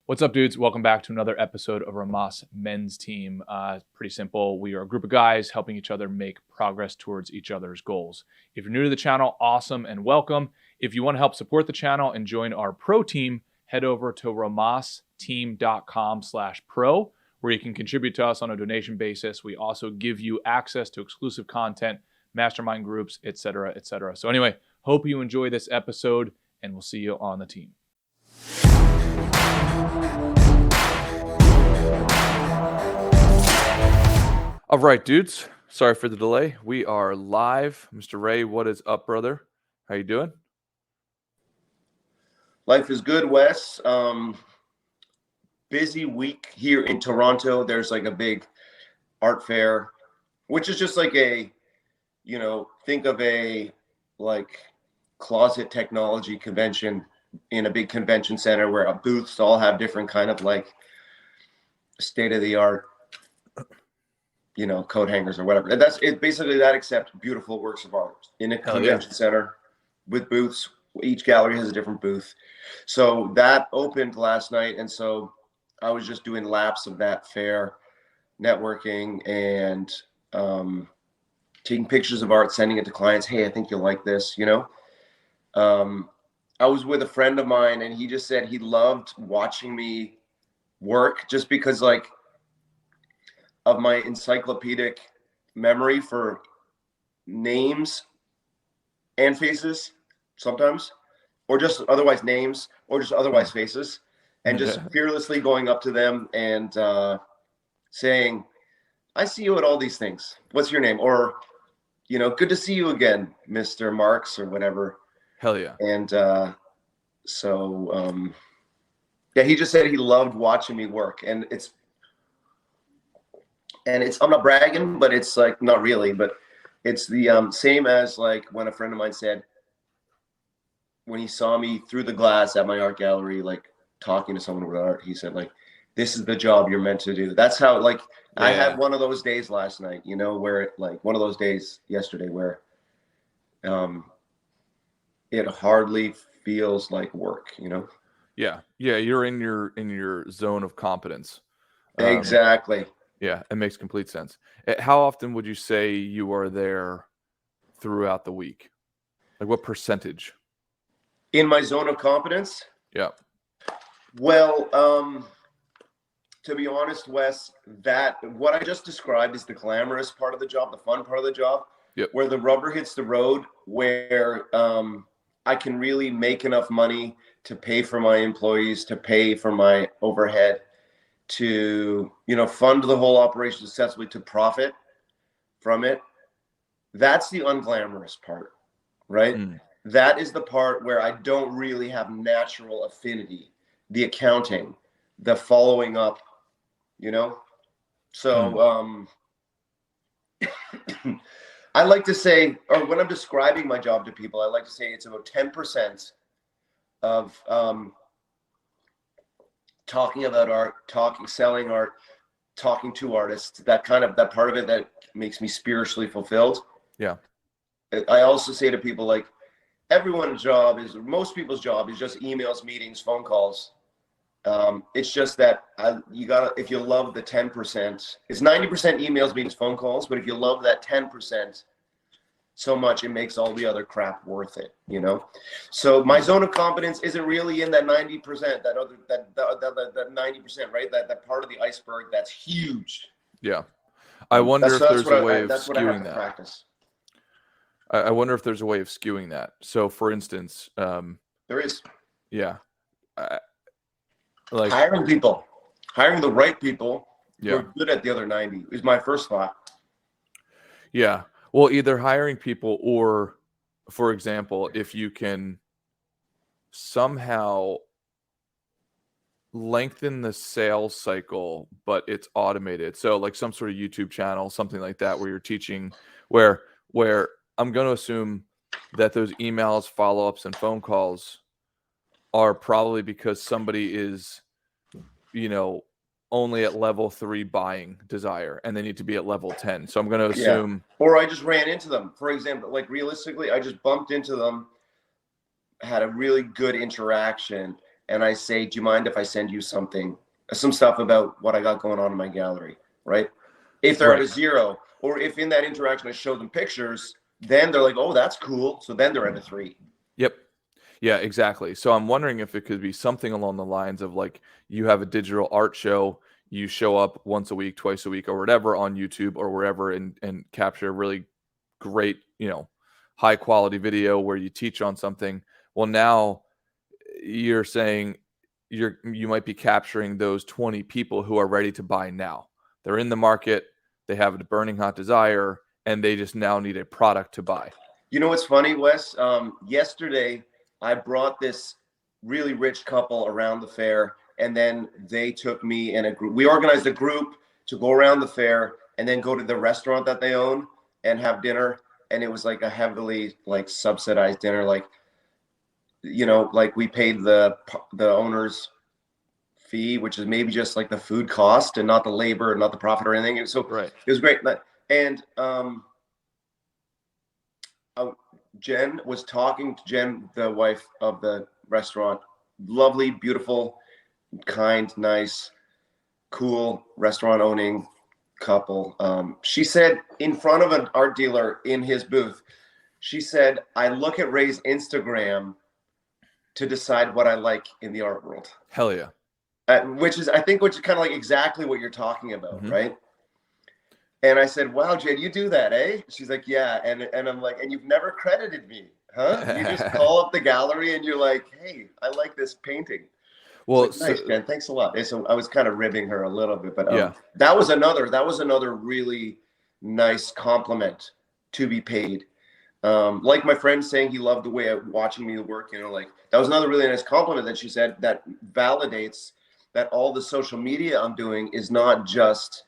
What's up, dudes? Welcome back to another episode of Rhomas Men's Team. Pretty simple. We are a group of guys helping each other make progress towards each other's goals. If you're new to the channel, awesome and welcome. If you want to help support the channel and join our pro team, head over to rhomasteam.com/pro, where you can contribute to us on a donation basis. We also give you access to exclusive content, mastermind groups, etc., etc. So anyway, hope you enjoy this episode, and we'll see you on the team. All right, dudes. Sorry for the delay. We are live. Mr. Ray, what is up, brother? How you doing? Life is good, Wes. Busy week here in Toronto. There's like a big art fair, which is just like a, think of a like closet technology convention in a big convention center where booths all have different kind of like state-of-the-art coat hangers or whatever. And that's it, basically that, except beautiful works of art in a convention center with booths. Each gallery has a different booth. So that opened last night, and so I was just doing laps of that fair, networking and taking pictures of art, sending it to clients. Hey, I think you'll like this. I was with a friend of mine, and he just said he loved watching me work just because like of my encyclopedic memory for names and faces sometimes, or just otherwise names, or just otherwise faces, and just fearlessly going up to them and saying, I see you at all these things. What's your name? Or, good to see you again, Mr. Marks, or whatever. Hell yeah. And he just said he loved watching me work. And it's, I'm not bragging, but it's like, not really, but it's the same as like when a friend of mine said, when he saw me through the glass at my art gallery, like talking to someone with art, he said like, this is the job you're meant to do. That's how, like, yeah. I had one of those days last night, where it, like one of those days yesterday where it hardly feels like work, Yeah. You're in your zone of competence. Exactly. Yeah, it makes complete sense. How often would you say you are there throughout the week? Like what percentage? In my zone of competence? Yeah. Well, to be honest, Wes, that what I just described is the glamorous part of the job, the fun part of the job, where the rubber hits the road, where I can really make enough money to pay for my employees, to pay for my overhead, to fund the whole operation successfully, to profit from it. That's the unglamorous part, right? That is the part where I don't really have natural affinity. The accounting, the following up, so I like to say, or when I'm describing my job to people, I like to say it's about 10% of talking about art, selling art, talking to artists, that part of it that makes me spiritually fulfilled. Yeah. I also say to people, like, most people's job is just emails, meetings, phone calls. It's just that if you love the 10%, it's 90% emails, meetings, phone calls, but if you love that 10% so much, it makes all the other crap worth it, So my zone of competence isn't really in that 90%, that 90%, right? That part of the iceberg that's huge. Yeah. I wonder if there's a way of that's what I have skewing to that. Practice. I wonder if there's a way of skewing that. So for instance, there is. Yeah. Like hiring the right people who are good at the other 90 is my first thought. Yeah. Well, either hiring people or, for example, if you can somehow lengthen the sales cycle, but it's automated. So like some sort of YouTube channel, something like that, where you're teaching, where I'm going to assume that those emails, follow-ups, and phone calls are probably because somebody is, only at level 3 buying desire, and they need to be at level 10. So I'm going to assume. Yeah. Or I just ran into them. For example, like realistically, I just bumped into them, had a really good interaction, and I say, do you mind if I send you some stuff about what I got going on in my gallery, right? If they're at a 0, or if in that interaction I show them pictures, then they're like, oh, that's cool. So then they're at a 3. Yep. Yeah, exactly. So I'm wondering if it could be something along the lines of like you have a digital art show, you show up once a week, twice a week, or whatever on YouTube or wherever, and capture a really great, high quality video where you teach on something. Well, now you're saying you might be capturing those 20 people who are ready to buy now. They're in the market, they have a burning hot desire, and they just now need a product to buy. You know what's funny, Wes? Yesterday, I brought this really rich couple around the fair, and then they took me in a group. We organized a group to go around the fair and then go to the restaurant that they own and have dinner. And it was like a heavily like subsidized dinner, like we paid the owner's fee, which is maybe just like the food cost and not the labor, not the profit or anything. So It was great. And Jen was talking to Jen, the wife of the restaurant. Lovely, beautiful, kind, nice, cool restaurant owning couple. She said in front of an art dealer in his booth, she said, I look at Ray's Instagram to decide what I like in the art world. Hell yeah. Which is kind of like exactly what you're talking about, right? And I said, wow, Jen, you do that, eh? She's like, yeah. And I'm like, and you've never credited me, huh? You just call up the gallery and you're like, hey, I like this painting. Well, like, nice, Jen. Thanks a lot. And so I was kind of ribbing her a little bit, but that was another really nice compliment to be paid. Like my friend saying he loved the way watching me work, like that was another really nice compliment that she said that validates that all the social media I'm doing is not just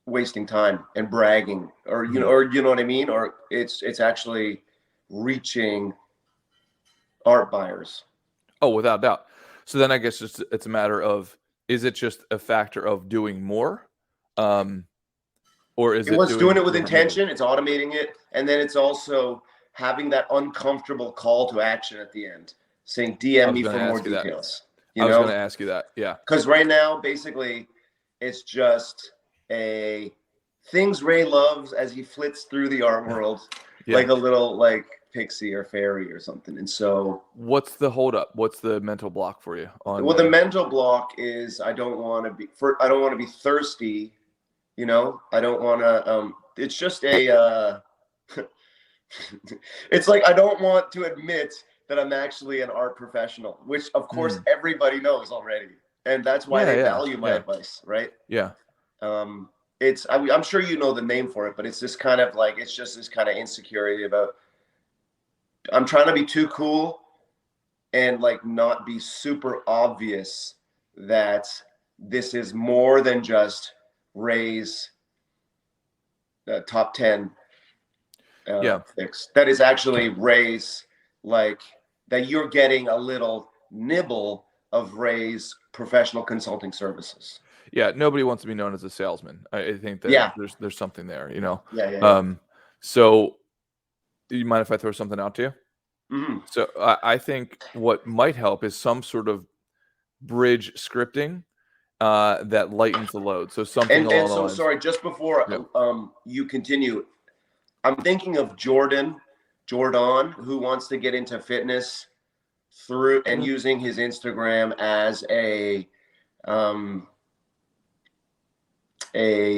wasting time and bragging, or you know what I mean, or it's actually reaching art buyers. Oh, without doubt. So then I guess it's a matter of, is it just a factor of doing more, or is it doing it with intention? It's automating it, and then it's also having that uncomfortable call to action at the end, saying DM me for more details. I was going to ask you that, yeah. Because right now, basically, it's just things Ray loves as he flits through the art world, like a little like pixie or fairy or something. And so, what's the holdup? What's the mental block for you? The mental block is I don't want to be thirsty. I don't want to. It's just it's like I don't want to admit that I'm actually an art professional, which of course everybody knows already, and that's why they value my advice, right? Yeah. I'm sure you know the name for it, but it's this kind of like, it's just this kind of insecurity about I'm trying to be too cool and like not be super obvious that this is more than just Ray's top 10 fix. That is actually Ray's, like, that you're getting a little nibble of Ray's professional consulting services. Yeah, nobody wants to be known as a salesman. I think that there's something there, So, do you mind if I throw something out to you? Mm-hmm. So, I think what might help is some sort of bridge scripting that lightens the load. So something along the lines. Sorry, just before you continue, I'm thinking of Jordan, who wants to get into fitness through and using his Instagram as a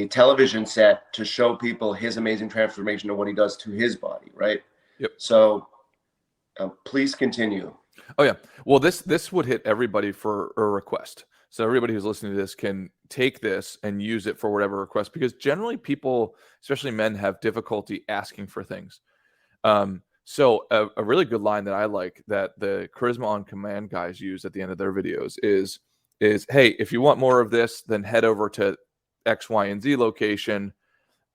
television set to show people his amazing transformation of what he does to his body, right? Yep. So please continue. Oh yeah. Well, this would hit everybody for a request. So everybody who's listening to this can take this and use it for whatever request, because generally people, especially men, have difficulty asking for things. So a really good line that I like that the Charisma on Command guys use at the end of their videos is, hey, if you want more of this, then head over to X, Y, and Z location.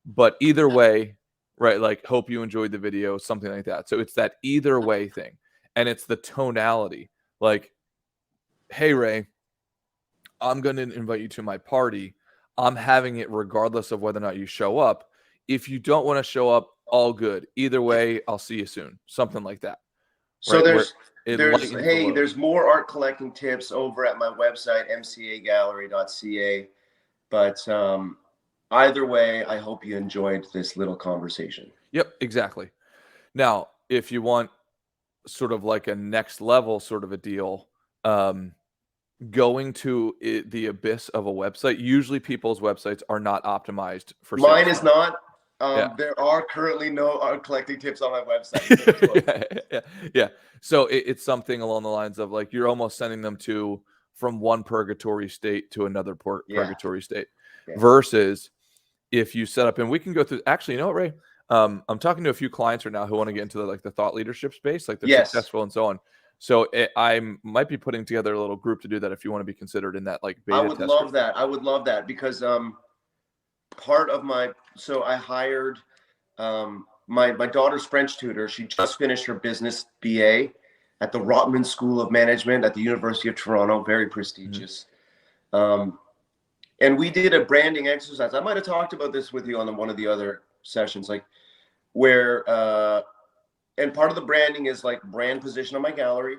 But either way, right, like, hope you enjoyed the video, something like that. So it's that either way thing. And it's the tonality. Like, hey, Ray, I'm going to invite you to my party. I'm having it regardless of whether or not you show up. If you don't want to show up, all good. Either way, I'll see you soon. Something like that. So It lightens the load. There's more art collecting tips over at my website, mcagallery.ca. But either way, I hope you enjoyed this little conversation. Yep, exactly. Now, if you want sort of like a next level sort of a deal, going to the abyss of a website, usually people's websites are not optimized for sales. Mine is not. Yeah. There are currently no art collecting tips on my website. Yeah. So it's something along the lines of like you're almost sending them from one purgatory state to another purgatory state, versus if you set up, and we can go through. Actually, you know what, Ray? I'm talking to a few clients right now who want to get into the thought leadership space, like they're successful and so on. So I might be putting together a little group to do that if you want to be considered in that like beta. I would love that. I would love that because part of I hired my daughter's French tutor. She just finished her business BA at the Rotman School of Management at the University of Toronto, very prestigious. And we did a branding exercise. I might have talked about this with you on one of the other sessions, like where and part of the branding is like brand position on my gallery,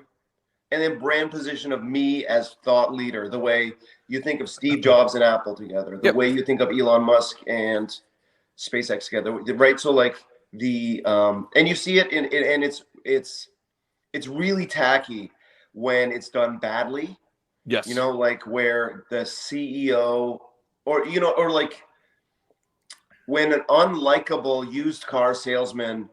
and then brand position of me as thought leader, the way you think of Steve Jobs and Apple together, the way you think of Elon Musk and SpaceX together, right? So like and you see it and it's really tacky when it's done badly. Yes. You know, like where the CEO or like when an unlikable used car salesman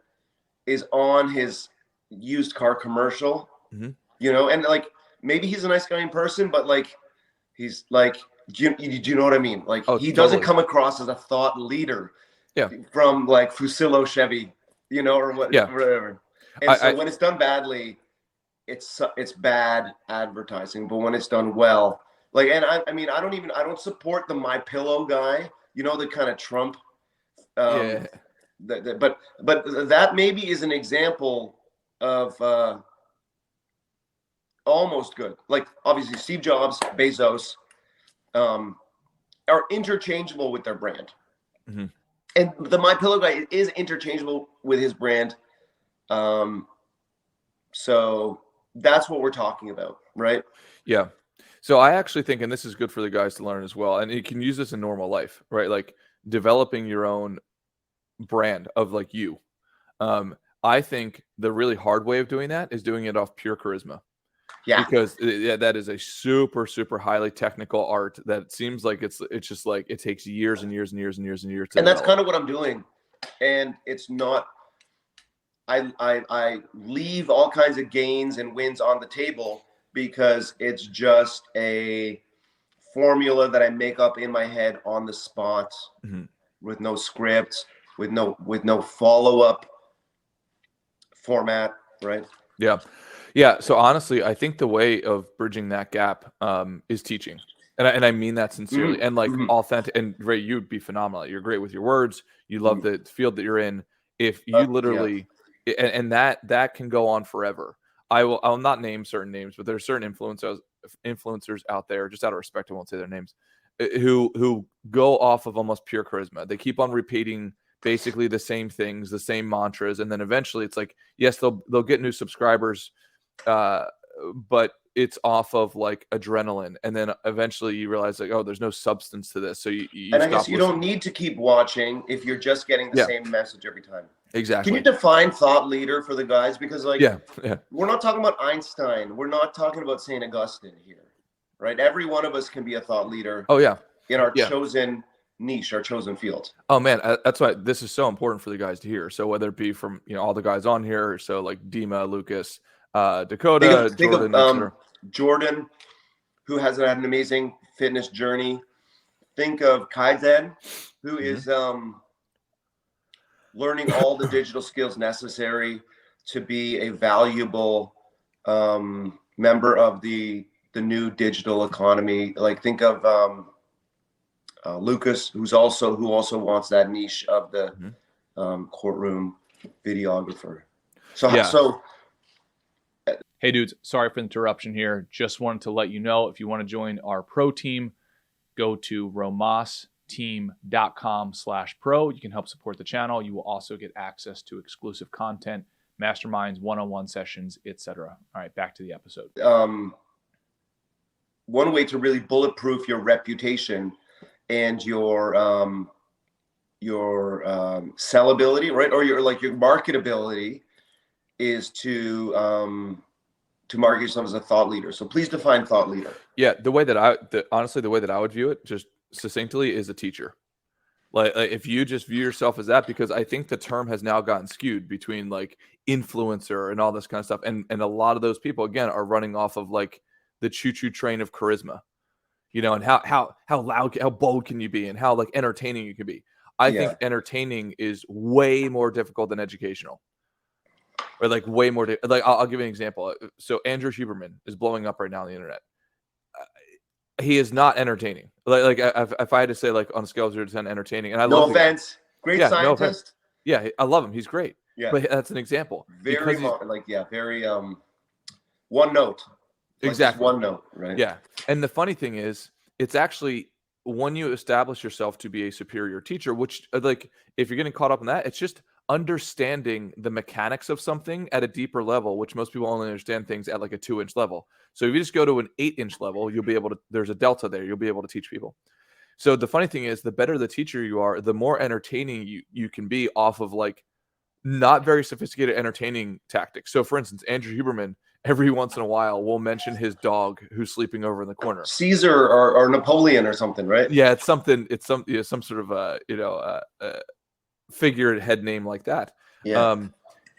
is on his used car commercial, you know, and like maybe he's a nice guy in person, but like he's like, do you know what I mean? Like he doesn't come across as a thought leader from like Fusillo Chevy, you know, or whatever. And so when it's done badly, it's bad advertising. But when it's done well, like, and I mean, I don't support the My Pillow guy, you know, the kind of Trump. But that maybe is an example of almost good. Like obviously Steve Jobs, Bezos are interchangeable with their brand. And the My Pillow guy is interchangeable with his brand. So that's what we're talking about, right? Yeah. So I actually think, and this is good for the guys to learn as well, and you can use this in normal life, right? Like developing your own brand of like you. I think the really hard way of doing that is doing it off pure charisma. Yeah. Because that is a super, super highly technical art that seems like it's just like it takes years and years and years and years and years to develop. That's kind of what I'm doing. And it's not, I leave all kinds of gains and wins on the table because it's just a formula that I make up in my head on the spot with no script, with no follow-up format, right? Yeah. Yeah. So honestly, I think the way of bridging that gap is teaching. And I mean that sincerely and like authentic. And Ray, you'd be phenomenal. You're great with your words. You love the field that you're in. If you literally, and that can go on forever. I'll not name certain names, but there's certain influencers out there, just out of respect, I won't say their names, who go off of almost pure charisma. They keep on repeating basically the same things, the same mantras. And then eventually it's like, yes, they'll get new subscribers, but it's off of like adrenaline. And then eventually you realize like, oh, there's no substance to this. So you and I guess you don't need to keep watching if you're just getting the same message every time. Exactly. Can you define thought leader for the guys? Because like, we're not talking about Einstein. We're not talking about St. Augustine here, right? Every one of us can be a thought leader. Oh yeah. In our chosen niche, our chosen field. Oh man, that's why this is so important for the guys to hear. So whether it be from all the guys on here, so like Dima, Lucas, Dakota, Jordan, who has had an amazing fitness journey. Think of Kaizen, who is learning all the digital skills necessary to be a valuable member of the new digital economy. Like think of Lucas, who also wants that niche of the courtroom videographer. Hey dudes, sorry for the interruption here. Just wanted to let you know, if you want to join our pro team, go to romasteam.com/pro. You can help support the channel. You will also get access to exclusive content masterminds, one-on-one sessions, etc. All right, back to the episode. One way to really bulletproof your reputation and your sellability, right, or your marketability, is to market yourself as a thought leader. So please define thought leader. Yeah, honestly, the way that I would view it, just succinctly, is a teacher. Like if you just view yourself as that, because I think the term has now gotten skewed between like influencer and all this kind of stuff, and a lot of those people again are running off of like the choo-choo train of charisma, and how loud, how bold can you be, and how like entertaining you can be. I think entertaining is way more difficult than educational, or like way more. Like I'll give you an example. So Andrew Huberman is blowing up right now on the internet. He is not entertaining. Like if I had to say, like on a scale of 0 to 10, entertaining, and I love offense, great scientist. No offense. Yeah, I love him. He's great. Yeah, but that's an example. Very one note. Exactly, one note, right? Yeah, and the funny thing is, it's actually when you establish yourself to be a superior teacher, which like if you're getting caught up in that, it's just understanding the mechanics of something at a deeper level, which most people only understand things at like a 2-inch level. So if you just go to an 8-inch level, you'll be able to, there's a delta there. You'll be able to teach people. So the funny thing is, the better the teacher you are, the more entertaining you can be off of like not very sophisticated entertaining tactics. So for instance, Andrew Huberman, every once in a while, will mention his dog who's sleeping over in the corner. Caesar or Napoleon or something, right? Yeah, it's something. It's some sort of figurehead name like that. Yeah.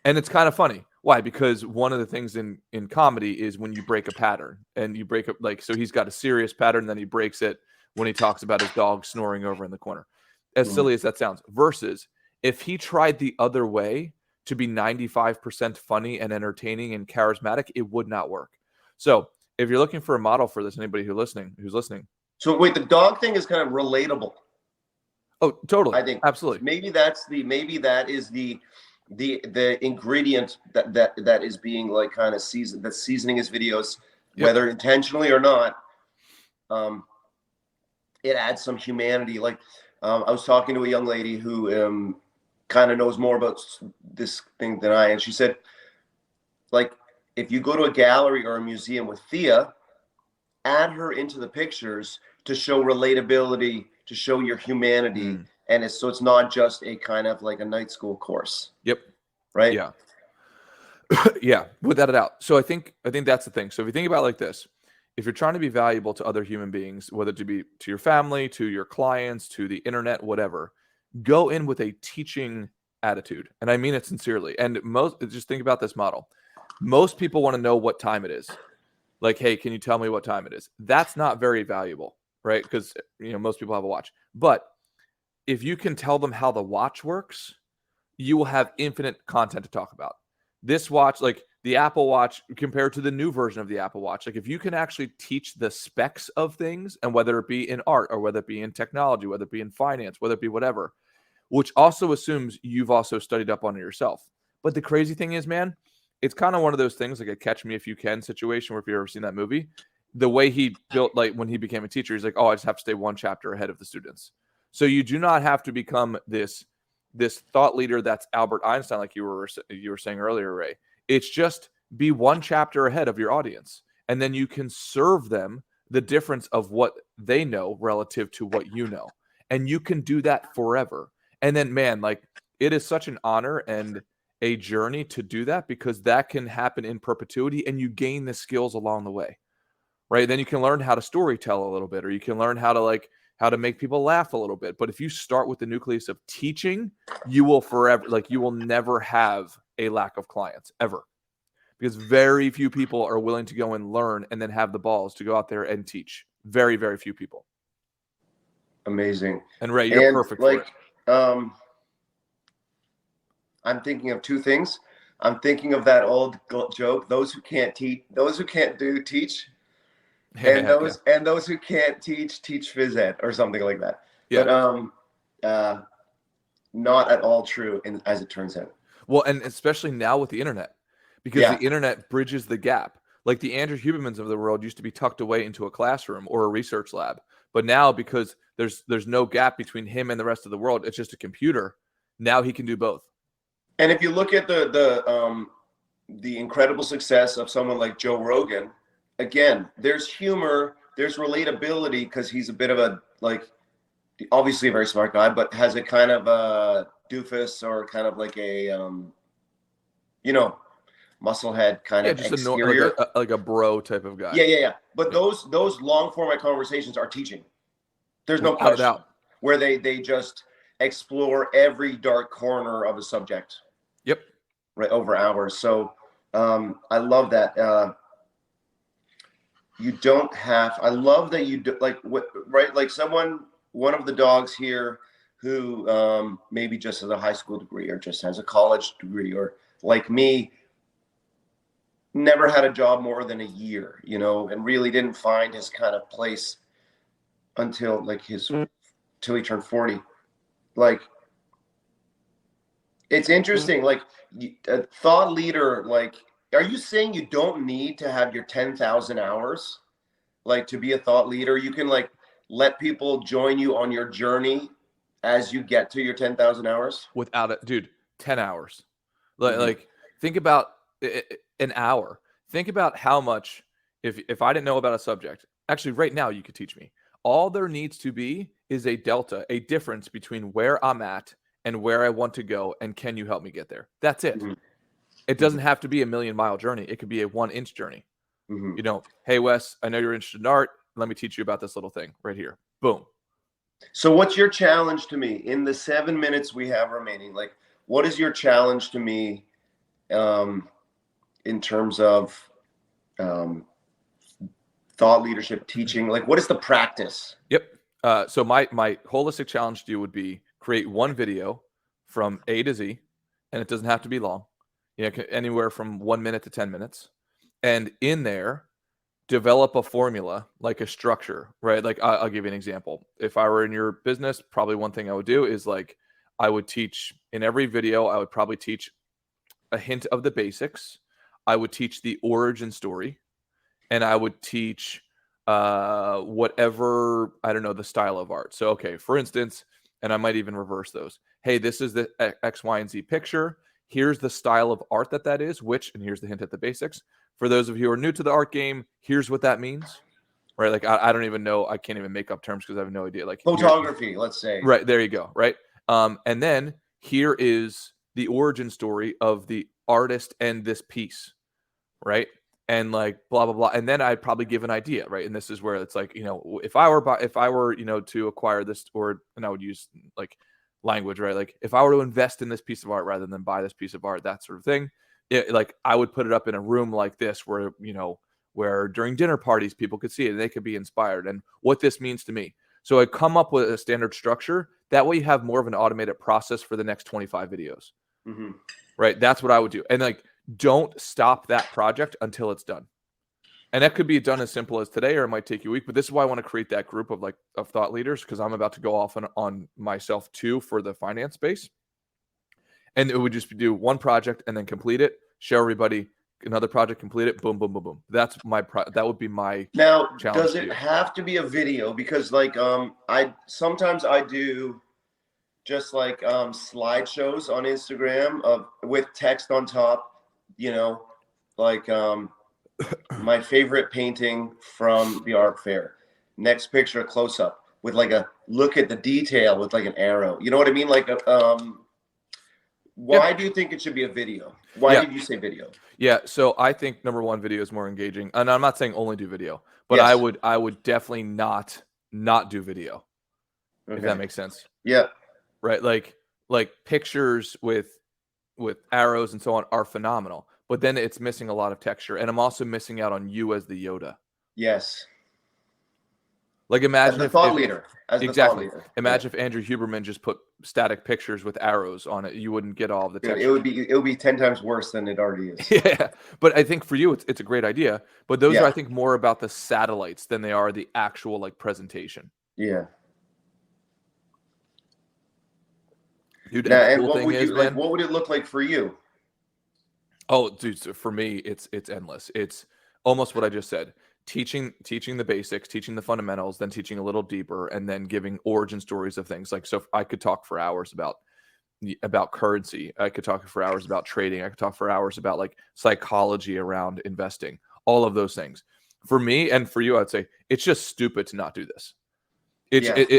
And it's kind of funny. Why? Because one of the things in comedy is when you break a pattern, and you break up, like, so he's got a serious pattern, then he breaks it when he talks about his dog snoring over in the corner. As silly as that sounds, versus if he tried the other way to be 95% funny and entertaining and charismatic, it would not work. So if you're looking for a model for this, anybody who's listening. So wait, the dog thing is kind of relatable. Oh, totally. I think absolutely. Maybe that is the ingredient that is being like kind of seasoning his videos, whether intentionally or not. It adds some humanity. Like I was talking to a young lady who kind of knows more about this thing than I, and she said, like, if you go to a gallery or a museum with Thea, add her into the pictures to show relatability, to show your humanity. And it's not just a kind of like a night school course. Yep. Right. Yeah. Yeah. Without a doubt. So I think that's the thing. So if you think about it like this, if you're trying to be valuable to other human beings, whether it be to your family, to your clients, to the internet, whatever, go in with a teaching attitude. And I mean it sincerely. And just think about this model. Most people want to know what time it is. Like, hey, can you tell me what time it is? That's not very valuable, right? Because most people have a watch. But if you can tell them how the watch works, you will have infinite content to talk about. This watch, like the Apple Watch compared to the new version of the Apple Watch, like if you can actually teach the specs of things, and whether it be in art or whether it be in technology, whether it be in finance, whether it be whatever, which also assumes you've also studied up on it yourself. But the crazy thing is, man, it's kind of one of those things like a Catch Me If You Can situation, where if you've ever seen that movie, the way he built, like when he became a teacher, he's like, oh, I just have to stay one chapter ahead of the students. So you do not have to become this thought leader that's Albert Einstein, like you were saying earlier, Ray. It's just be one chapter ahead of your audience, and then you can serve them the difference of what they know relative to what you know, and you can do that forever. And then, man, like it is such an honor and a journey to do that, because that can happen in perpetuity, and you gain the skills along the way, right? Then you can learn how to storytell a little bit, or you can learn how to make people laugh a little bit. But if you start with the nucleus of teaching, you will you will never have a lack of clients ever, because very few people are willing to go and learn and then have the balls to go out there and teach. Very, very few people. Amazing. And Ray, you're perfect for it. I'm thinking of two things. I'm thinking of that old joke: those who can't teach, those who can't teach. And those who can't teach phys ed or something like that. Yeah. But not at all true, as it turns out. Well, and especially now with the internet, because the internet bridges the gap. Like the Andrew Hubermans of the world used to be tucked away into a classroom or a research lab, but now because there's no gap between him and the rest of the world, it's just a computer. Now he can do both. And if you look at the incredible success of someone like Joe Rogan, again, there's humor, there's relatability, because he's a bit of a, like, obviously a very smart guy, but has a kind of a doofus, or kind of like a, you know, musclehead kind of just exterior. like a bro type of guy. Yeah. But those long format conversations are teaching. There's no Without a question. doubt. Where they just explore every dark corner of a subject. Yep. Right, over hours. So I love that. You don't have. I love that you do, like, right, like one of the dogs here who maybe just has a high school degree, or just has a college degree, or like me, never had a job more than a year, and really didn't find his kind of place until till he turned 40. Like, it's interesting. Like, a thought leader, like, are you saying you don't need to have your 10,000 hours, like, to be a thought leader? You can, like, let people join you on your journey as you get to your 10,000 hours? Without it, dude, 10 hours. Like, think about an hour. Think about how much, if I didn't know about a subject, actually right now you could teach me. All there needs to be is a delta, a difference between where I'm at and where I want to go, and can you help me get there? That's it. Mm-hmm. It doesn't have to be a 1,000,000-mile journey. It could be a 1-inch journey. Mm-hmm. Hey, Wes, I know you're interested in art. Let me teach you about this little thing right here. Boom. So what's your challenge to me in the 7 minutes we have remaining? Like, what is your challenge to me in terms of thought leadership, teaching? Like, what is the practice? Yep. So my holistic challenge to you would be create one video from A to Z, and it doesn't have to be long. Anywhere from 1 minute to 10 minutes. And in there, develop a formula, like a structure, right? Like, I'll give you an example. If I were in your business, probably one thing I would do is, like, I would teach in every video, I would probably teach a hint of the basics. I would teach the origin story, and I would teach whatever, I don't know, the style of art. So, okay, for instance, and I might even reverse those. Hey, this is the X, Y, and Z picture. Here's the style of art that is, and here's the hint at the basics. For those of you who are new to the art game, here's what that means, right? Like, I don't even know. I can't even make up terms because I have no idea. Like, photography, let's say. Right, there you go, right? And then here is the origin story of the artist and this piece, right? And, like, blah, blah, blah. And then I'd probably give an idea, right? And this is where it's like, if I were, to acquire this, and I would use, like, language, right? Like, if I were to invest in this piece of art rather than buy this piece of art, that sort of thing, like, I would put it up in a room like this where, where during dinner parties, people could see it and they could be inspired, and what this means to me. So I come up with a standard structure. That way you have more of an automated process for the next 25 videos, right? That's what I would do. And, like, don't stop that project until it's done. And that could be done as simple as today, or it might take you a week. But this is why I want to create that group of thought leaders, because I'm about to go off on myself too for the finance space. And it would just do one project and then complete it, show everybody another project, complete it, boom, boom, boom, boom. That's that would be my now challenge. Does it have to be a video? Because, like, I sometimes do just, like, slideshows on Instagram with text on top, like my favorite painting from the art fair, next picture, close up with, like, a look at the detail with, like, an arrow. You know what I mean? Like, why do you think it should be a video? Why did you say video? Yeah, so I think number one, video is more engaging. And I'm not saying only do video, but Yes. I would definitely not do video. Okay. If that makes sense. Yeah. Right. Like pictures with arrows and so on are phenomenal, but then it's missing a lot of texture. And I'm also missing out on you as the Yoda. Yes. Like, imagine as the thought leader. Imagine if Andrew Huberman just put static pictures with arrows on it. You wouldn't get all of the texture. It would be 10 times worse than it already is. Yeah, but I think for you, it's a great idea. But those are, I think, more about the satellites than they are the actual, like, presentation. Yeah. Dude, now, and what would you like? What would it look like for you? Oh, dude, so for me, it's endless. It's almost what I just said. Teaching the basics, teaching the fundamentals, then teaching a little deeper, and then giving origin stories of things. Like, so I could talk for hours about about currency. I could talk for hours about trading. I could talk for hours about like psychology around investing, all of those things. For me and for you, I'd say it's just stupid to not do this.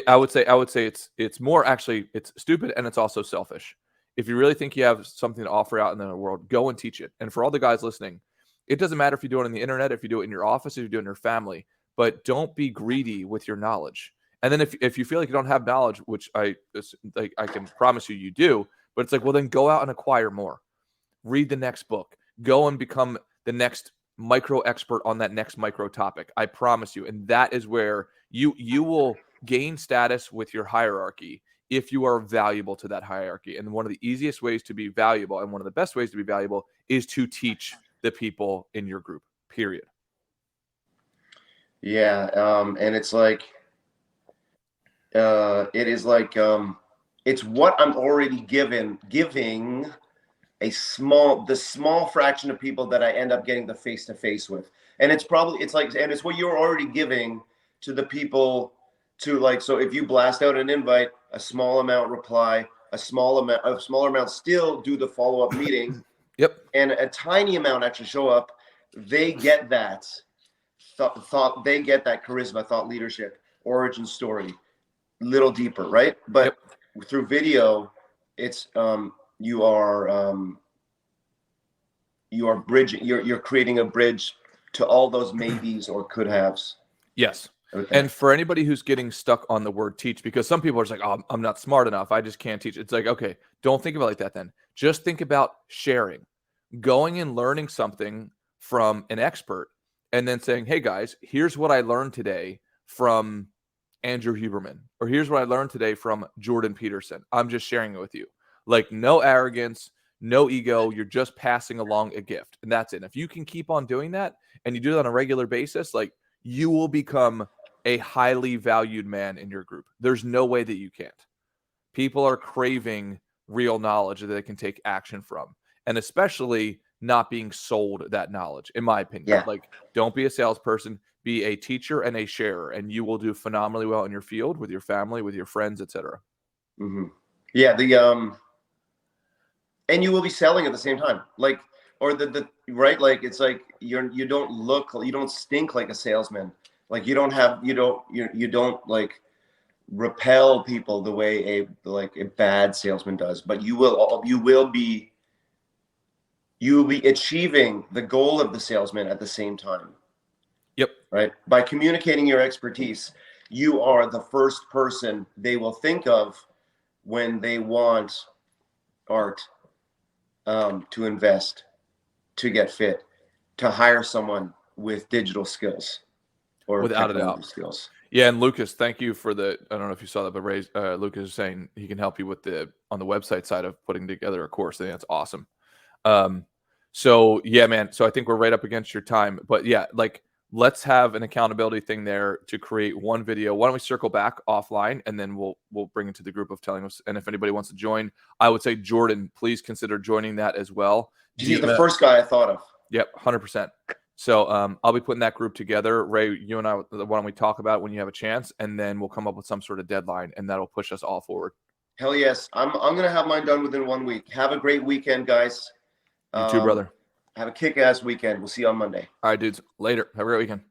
I would say it's more actually it's stupid, and it's also selfish. If you really think you have something to offer out in the world, go and teach it. And for all the guys listening, it doesn't matter if you do it on the internet, if you do it in your office, if you do it in your family, but don't be greedy with your knowledge. And then if you feel like you don't have knowledge, which I can promise you do, but it's like, well, then go out and acquire more. Read the next book. Go and become the next micro expert on that next micro topic. I promise you. And that is where you will gain status with your hierarchy if you are valuable to that hierarchy. And one of the easiest ways to be valuable, and one of the best ways to be valuable, is to teach the people in your group, period. Yeah. And it's like, it is like, it's what I'm already giving the small fraction of people that I end up getting the face-to-face with. And it's what you're already giving to the people to like, so if you blast out an invite, a small amount reply, a smaller amount still do the follow-up meeting. Yep. And a tiny amount actually show up. They get that thought, they get that charisma, thought leadership, origin story, little deeper, right? But through video, it's you are bridging, you're creating a bridge to all those maybes or could haves. Yes. Okay. And for anybody who's getting stuck on the word teach, because some people are just like, oh, I'm not smart enough, I just can't teach. It's like, okay, don't think about it like that then. Just think about sharing, going and learning something from an expert, and then saying, hey guys, here's what I learned today from Andrew Huberman, or here's what I learned today from Jordan Peterson. I'm just sharing it with you. Like, no arrogance, no ego. You're just passing along a gift, and that's it. And if you can keep on doing that, and you do it on a regular basis, like, you will become a highly valued man in your group. There's no way that you can't. People are craving real knowledge that they can take action from, and especially not being sold that knowledge, in my opinion. Yeah. Like, don't be a salesperson, be a teacher and a sharer, and you will do phenomenally well in your field, with your family, with your friends, etc. Mm-hmm. Yeah. And you will be selling at the same time. Like, or right. Like, it's like, you don't stink like a salesman. Like, you don't like repel people the way a bad salesman does, but you will be achieving the goal of the salesman at the same time. Yep. Right. By communicating your expertise, you are the first person they will think of when they want art, to invest, to get fit, to hire someone with digital skills or without a doubt skills. Yeah. And Lucas, thank you for I don't know if you saw that, but Lucas is saying he can help you with on the website side of putting together a course. I think that's awesome. So yeah, man. So I think we're right up against your time, but yeah, like, let's have an accountability thing there to create one video. Why don't we circle back offline, and then we'll bring it to the group of telling us. And if anybody wants to join, I would say, Jordan, please consider joining that as well. He's the first guy I thought of. Yep. 100%. So I'll be putting that group together. Ray, you and I, why don't we talk about it when you have a chance, and then we'll come up with some sort of deadline, and that'll push us all forward. Hell yes. I'm going to have mine done within 1 week. Have a great weekend, guys. You too, brother. Have a kick-ass weekend. We'll see you on Monday. All right, dudes. Later. Have a great weekend.